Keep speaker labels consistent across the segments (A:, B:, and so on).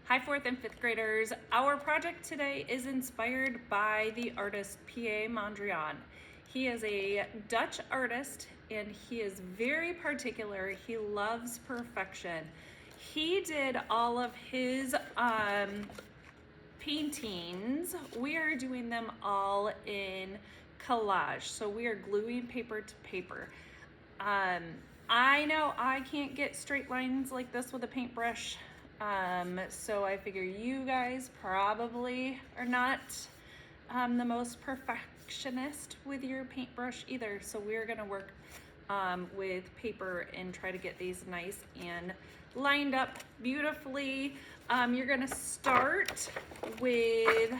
A: Hi, 4th and 5th graders. Our project today is inspired by the artist Piet Mondrian. He is a Dutch artist and he is very particular. He loves perfection. He did all of his paintings. We are doing them all in collage. So we are gluing paper to paper. I know I can't get straight lines like this with a paintbrush. So I figure you guys probably are not the most perfectionist with your paintbrush either. So we're gonna work with paper and try to get these nice and lined up beautifully. You're gonna start with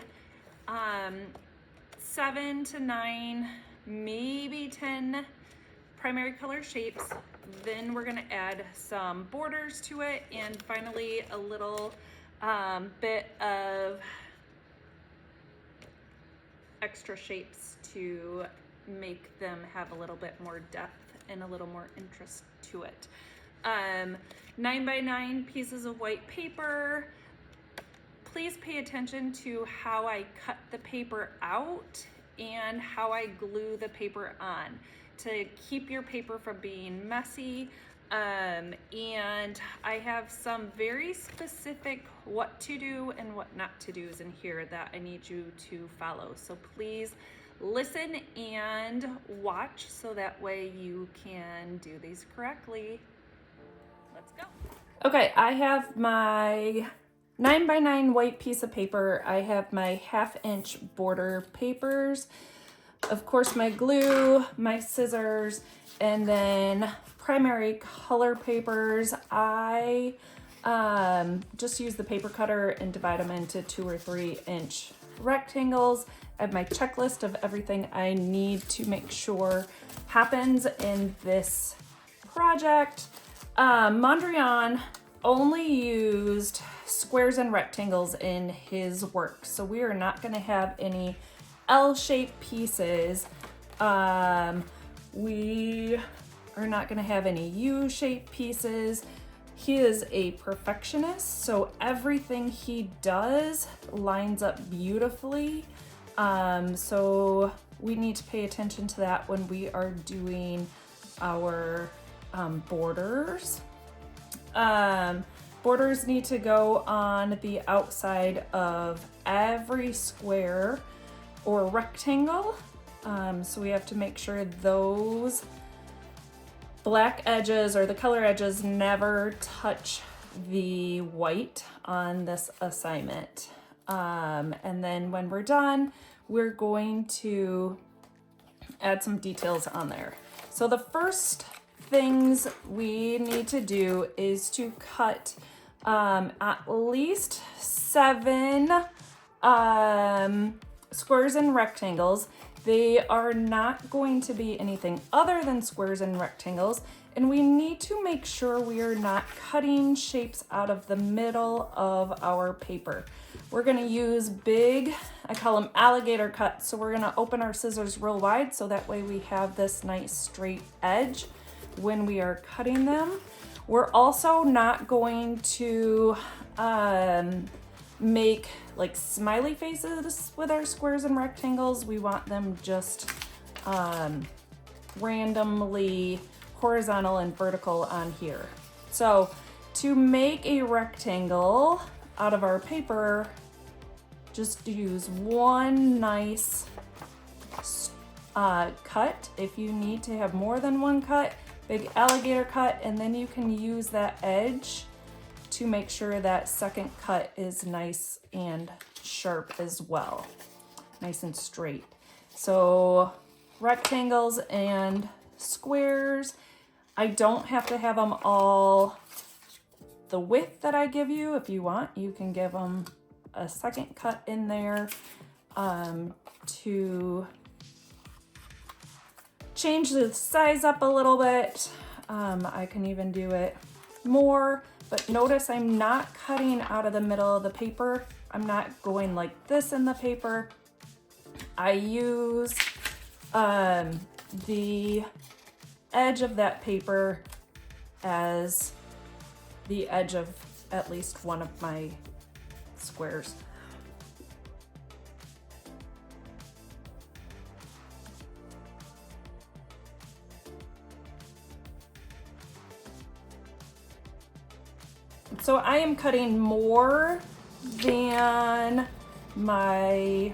A: 7 to 9, maybe 10 primary color shapes. Then we're gonna add some borders to it, and finally a little bit of extra shapes to make them have a little bit more depth and a little more interest to it. 9 by 9 pieces of white paper. Please pay attention to how I cut the paper out and how I glue the paper on to keep your paper from being messy. And I have some very specific what to do and what not to do's in here that I need you to follow. So please listen and watch so that way you can do these correctly. Let's go. Okay, I have my 9 by 9 white piece of paper. I have my 1/2 inch border papers. Of course, my glue, my scissors, and then primary color papers. I just use the paper cutter and divide them into 2 or 3 inch rectangles. I have my checklist of everything I need to make sure happens in this project. Mondrian only used squares and rectangles in his work, so we are not going to have any L-shaped pieces. We are not going to have any U-shaped pieces. He is a perfectionist, so everything he does lines up beautifully. So we need to pay attention to that when we are doing our borders. Borders need to go on the outside of every square or rectangle. So we have to make sure those black edges or the color edges never touch the white on this assignment. And then when we're done, we're going to add some details on there. So the first things we need to do is to cut at least 7 squares and rectangles. They are not going to be anything other than squares and rectangles, and we need to make sure we are not cutting shapes out of the middle of our paper. We're gonna use big, I call them alligator cuts, so we're gonna open our scissors real wide so that way we have this nice straight edge when we are cutting them. We're also not going to make like smiley faces with our squares and rectangles. We want them just randomly horizontal and vertical on here. So to make a rectangle out of our paper, just use one nice cut. If you need to have more than one cut, big alligator cut, and then you can use that edge to make sure that second cut is nice and sharp as well, nice and straight. So rectangles and squares, I don't have to have them all the width that I give you. If you want, you can give them a second cut in there to change the size up a little bit. I can even do it more, but notice I'm not cutting out of the middle of the paper. I'm not going like this in the paper. I use the edge of that paper as the edge of at least one of my squares. So I am cutting more than my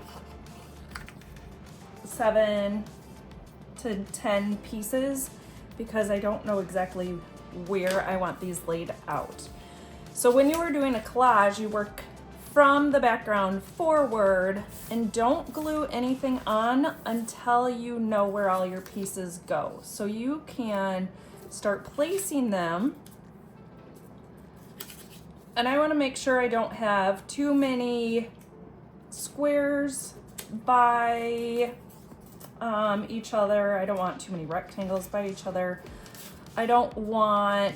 A: 7 to 10 pieces because I don't know exactly where I want these laid out. So when you are doing a collage, you work from the background forward and don't glue anything on until you know where all your pieces go. So you can start placing them. And I want to make sure I don't have too many squares by each other. I don't want too many rectangles by each other. I don't want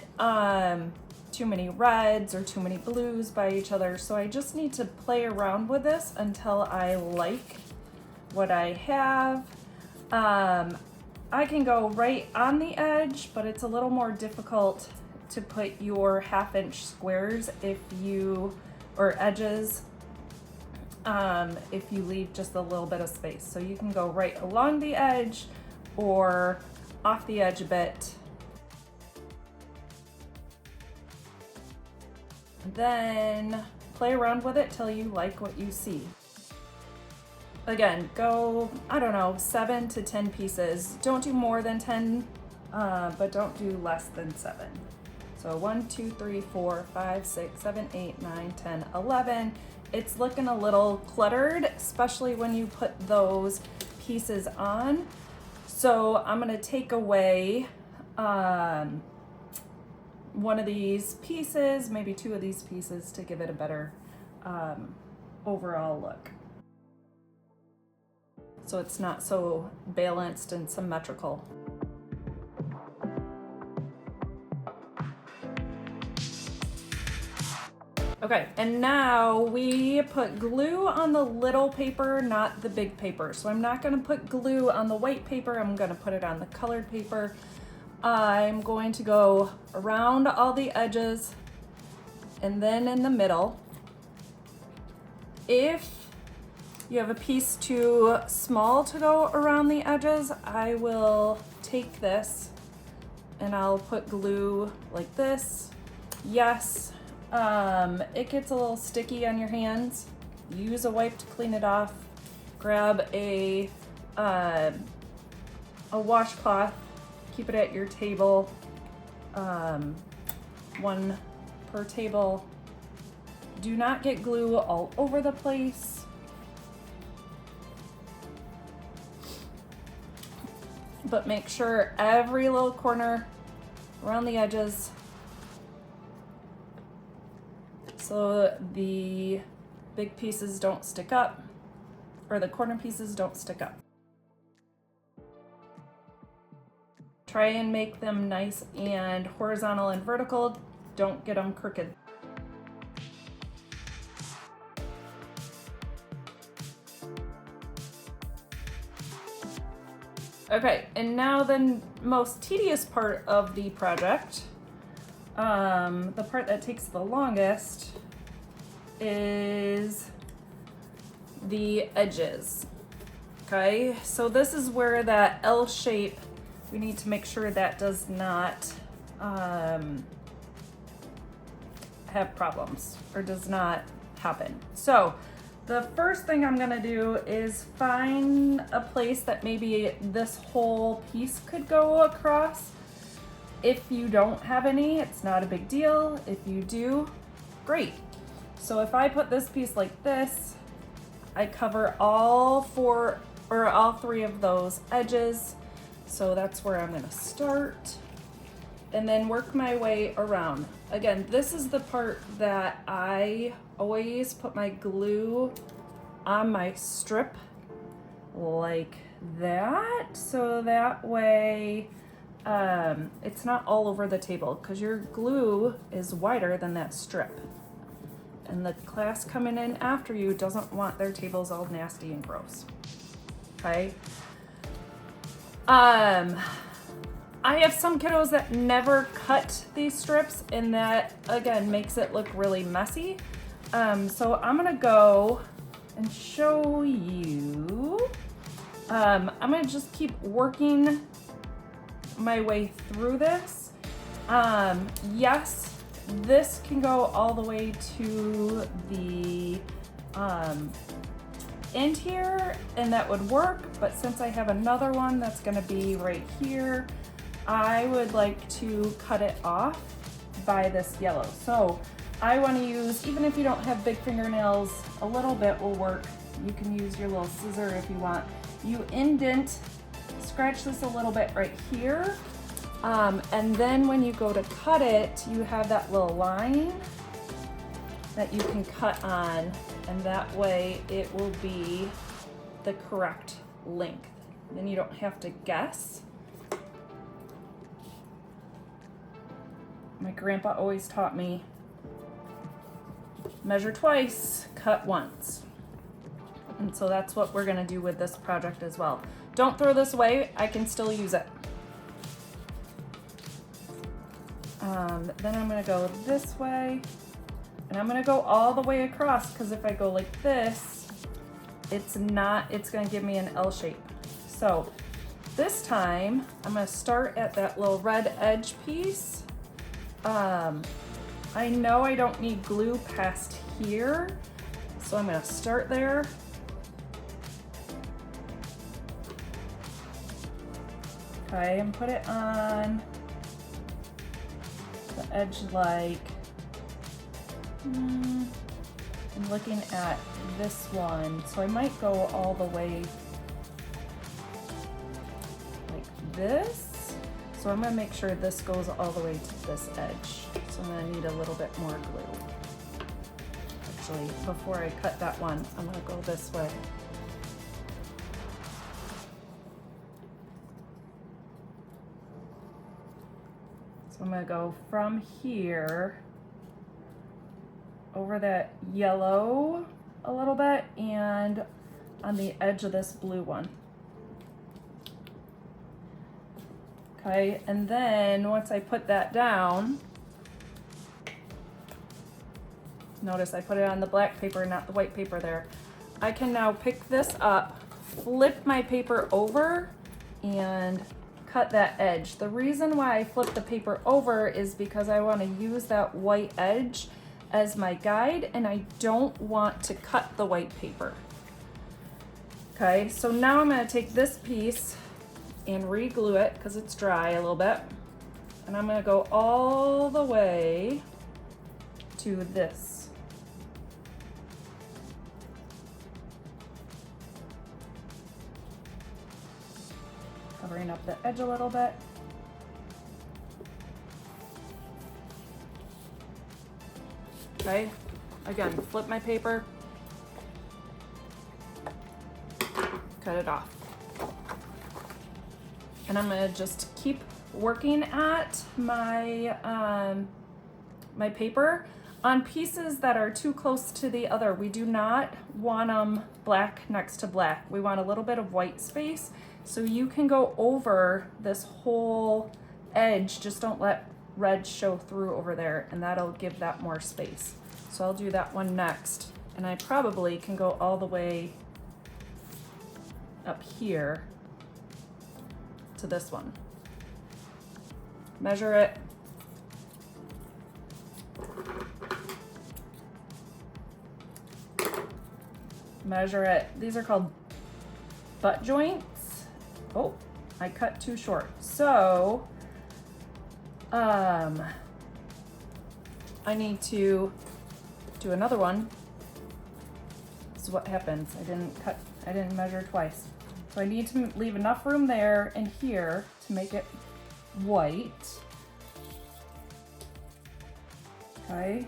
A: too many reds or too many blues by each other. So I just need to play around with this until I like what I have. I can go right on the edge, but it's a little more difficult to put your 1/2-inch squares or edges if you leave just a little bit of space. So you can go right along the edge or off the edge a bit. Then play around with it till you like what you see. Again, go, I don't know, 7 to 10 pieces. Don't do more than 10, but don't do less than 7. So 1, 2, 3, 4, 5, 6, 7, 8, 9, 10, 11. It's looking a little cluttered, especially when you put those pieces on. So I'm gonna take away one of these pieces, maybe 2 of these pieces to give it a better overall look. So it's not so balanced and symmetrical. Okay, and now we put glue on the little paper, not the big paper. So I'm not gonna put glue on the white paper, I'm gonna put it on the colored paper. I'm going to go around all the edges and then in the middle. If you have a piece too small to go around the edges, I will take this and I'll put glue like this. Yes. It gets a little sticky on your hands. Use a wipe to clean it off. Grab a washcloth. Keep it at your table. 1 per table. Do not get glue all over the place. But make sure every little corner around the edges, so the big pieces don't stick up, or the corner pieces don't stick up. Try and make them nice and horizontal and vertical. Don't get them crooked. Okay, and now the most tedious part of the project, the part that takes the longest, is the edges. Okay, so this is where that L shape, we need to make sure that does not have problems or does not happen. So the first thing I'm gonna do is find a place that maybe this whole piece could go across. If you don't have any, it's not a big deal. If you do, great. So if I put this piece like this, I cover all 3 of those edges. So that's where I'm gonna start and then work my way around. Again, this is the part that I always put my glue on my strip like that. So that way it's not all over the table because your glue is wider than that strip. And the class coming in after you doesn't want their tables all nasty and gross. Okay. I have some kiddos that never cut these strips, and that again makes it look really messy. So I'm gonna go and show you. I'm gonna just keep working my way through this. Yes, this can go all the way to the end here, and that would work, but since I have another one that's gonna be right here, I would like to cut it off by this yellow. So I wanna use, even if you don't have big fingernails, a little bit will work. You can use your little scissor if you want. You indent, scratch this a little bit right here, and then when you go to cut it, you have that little line that you can cut on, and that way it will be the correct length. Then you don't have to guess. My grandpa always taught me, measure twice, cut once. And so that's what we're gonna do with this project as well. Don't throw this away, I can still use it. Then I'm gonna go this way, and I'm gonna go all the way across, because if I go like this, it's gonna give me an L shape. So this time, I'm gonna start at that little red edge piece. I know I don't need glue past here, so I'm gonna start there. Okay, and put it on the edge like, I'm looking at this one, so I might go all the way like this. So I'm gonna make sure this goes all the way to this edge. So I'm gonna need a little bit more glue. Actually, before I cut that one, I'm gonna go this way. So I'm gonna go from here over that yellow a little bit and on the edge of this blue one. Okay, and then once I put that down, notice I put it on the black paper, not the white paper there. I can now pick this up, flip my paper over, and cut that edge. The reason why I flip the paper over is because I want to use that white edge as my guide, and I don't want to cut the white paper. Okay, so now I'm going to take this piece and re-glue it because it's dry a little bit, and I'm going to go all the way to this. Covering up the edge a little bit. Okay, again, flip my paper, cut it off. And I'm gonna just keep working at my, my paper. On pieces that are too close to the other, we do not want them black next to black. We want a little bit of white space. So you can go over this whole edge, just don't let red show through over there, and that'll give that more space. So I'll do that one next. And I probably can go all the way up here to this one. Measure it. Measure it. These are called butt joints. Oh, I cut too short. So, I need to do another one. This is what happens. I didn't measure twice. So I need to leave enough room there and here to make it white. Okay.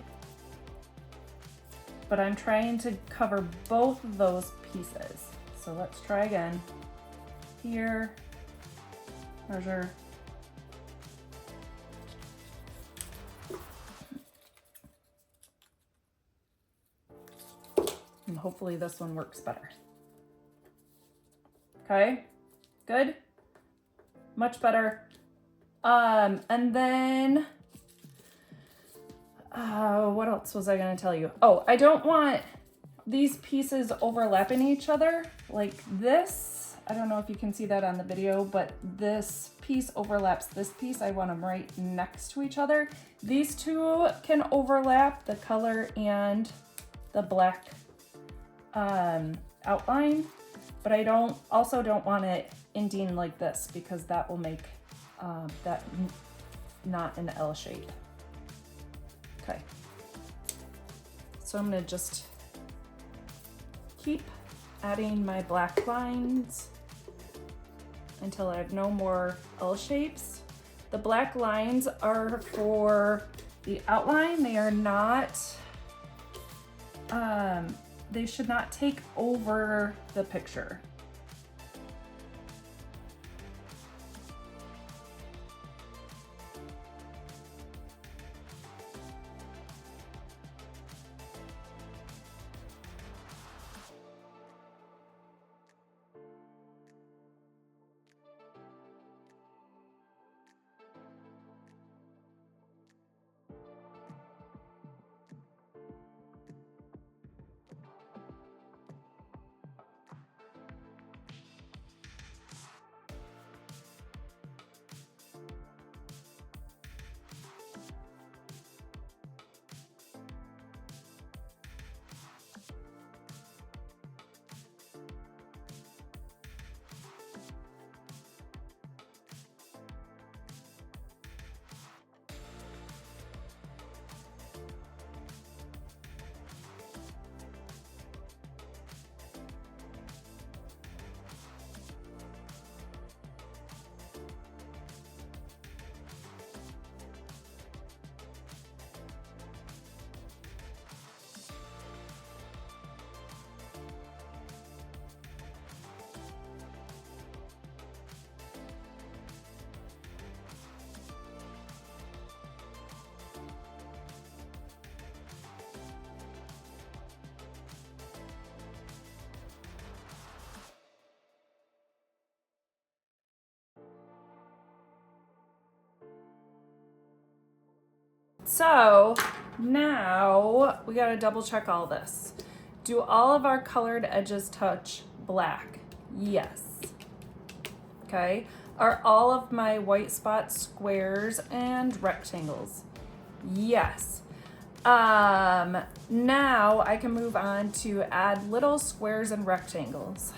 A: But I'm trying to cover both of those pieces. So let's try again. Here, measure. And hopefully this one works better. Okay, good, much better. And then what else was I gonna tell you? Oh, I don't want these pieces overlapping each other like this. I don't know if you can see that on the video, but this piece overlaps this piece. I want them right next to each other. These two can overlap, the color and the black outline, but I also don't want it inking like this because that will make that not an L shape. Okay, so I'm gonna just keep adding my black lines until I have no more L shapes. The black lines are for the outline. They are not, they should not take over the picture. So now we gotta double check all this. Do all of our colored edges touch black? Yes. Okay. Are all of my white spots squares and rectangles? Yes. Now I can move on to add little squares and rectangles.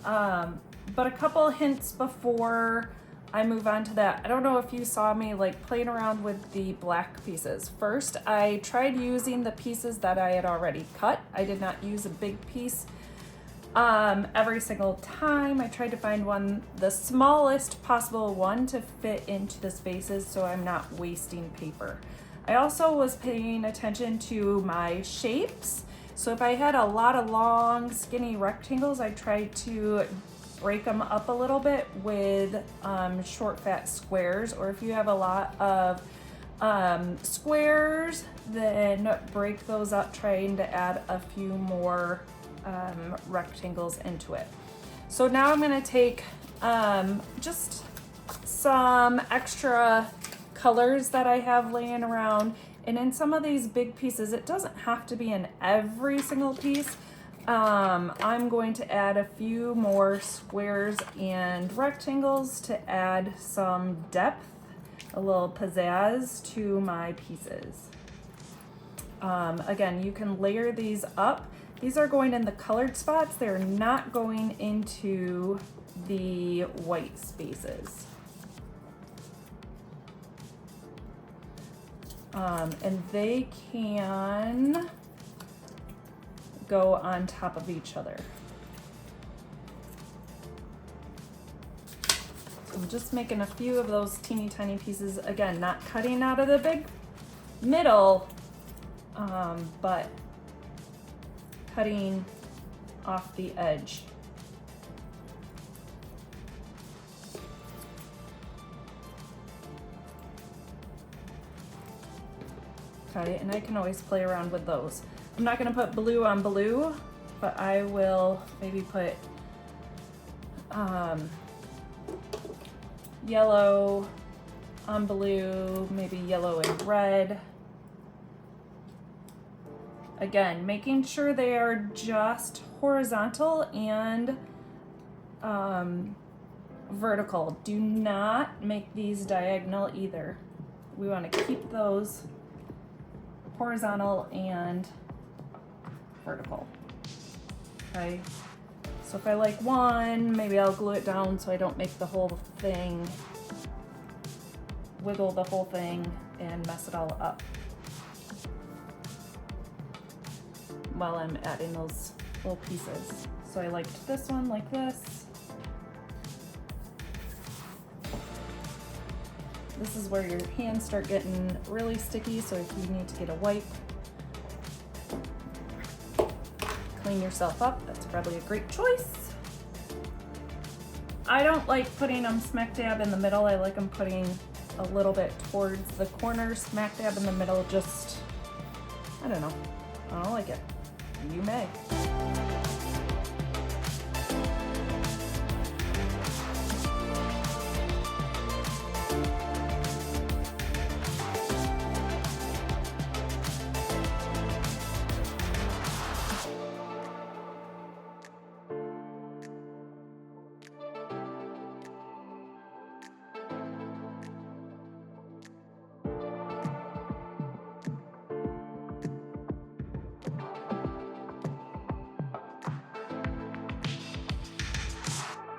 A: But a couple hints before I move on to that. I don't know if you saw me like playing around with the black pieces. First, I tried using the pieces that I had already cut. I did not use a big piece every single time. I tried to find one, the smallest possible one to fit into the spaces so I'm not wasting paper. I also was paying attention to my shapes. So if I had a lot of long, skinny rectangles, I tried to break them up a little bit with short, fat squares. Or if you have a lot of squares, then break those up, trying to add a few more rectangles into it. So now I'm gonna take just some extra colors that I have laying around, and in some of these big pieces, it doesn't have to be in every single piece. I'm going to add a few more squares and rectangles to add some depth, a little pizzazz to my pieces. Again, you can layer these up. These are going in the colored spots. They're not going into the white spaces. And they can go on top of each other. I'm just making a few of those teeny tiny pieces. Again, not cutting out of the big middle, but cutting off the edge. Okay, and I can always play around with those. I'm not gonna put blue on blue, but I will maybe put yellow on blue, maybe yellow and red. Again, making sure they are just horizontal and vertical. Do not make these diagonal either. We want to keep those horizontal and vertical. Okay, so if I like one, maybe I'll glue it down so I don't make the whole thing, wiggle the whole thing and mess it all up while I'm adding those little pieces. So I liked this one like this. This is where your hands start getting really sticky, so if you need to get a wipe, clean yourself up. That's probably a great choice. I don't like putting them smack dab in the middle. I like them putting a little bit towards the corner, smack dab in the middle. Just, I don't know. I don't like it. You may.